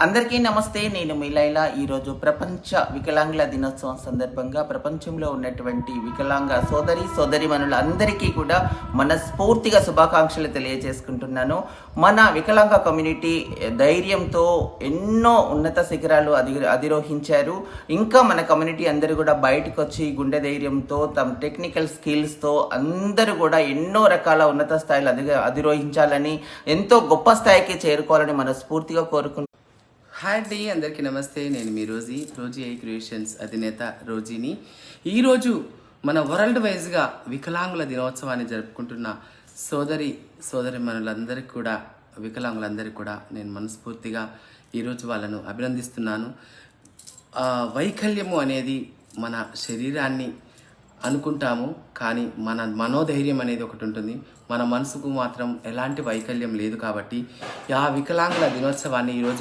అందరికీ నమస్తే. నేను మీ లైలా. ఈరోజు ప్రపంచ వికలాంగుల దినోత్సవం సందర్భంగా ప్రపంచంలో ఉన్నటువంటి వికలాంగ సోదరీమణులందరికీ కూడా మనస్ఫూర్తిగా శుభాకాంక్షలు తెలియజేసుకుంటున్నాను. మన వికలాంగ కమ్యూనిటీ ధైర్యంతో ఎన్నో ఉన్నత శిఖరాలు అధిరోహించారు. ఇంకా మన కమ్యూనిటీ అందరూ కూడా బయటకు వచ్చి గుండె ధైర్యంతో తమ టెక్నికల్ స్కిల్స్తో అందరూ కూడా ఎన్నో రకాల ఉన్నత స్థాయిలు అధిరోహించాలని, ఎంతో గొప్ప స్థాయికి చేరుకోవాలని మనస్ఫూర్తిగా కోరుకుంటున్నాను. హాయ్ అండి, అందరికీ నమస్తే. నేను మీ రోజీ ఐ క్రియేషన్స్ అధినేత రోజీని. ఈరోజు మన వరల్డ్ వైజ్గా వికలాంగుల దినోత్సవాన్ని జరుపుకుంటున్న సోదరిమణులందరికీ కూడా, వికలాంగులందరికీ కూడా నేను మనస్ఫూర్తిగా ఈరోజు వాళ్ళను అభినందిస్తున్నాను. వైకల్యము అనేది మన శరీరాన్ని అనుకుంటాము, కానీ మన మనోధైర్యం అనేది ఒకటి ఉంటుంది. మన మనసుకు మాత్రం ఎలాంటి వైకల్యం లేదు. కాబట్టి ఆ వికలాంగుల దినోత్సవాన్ని ఈరోజు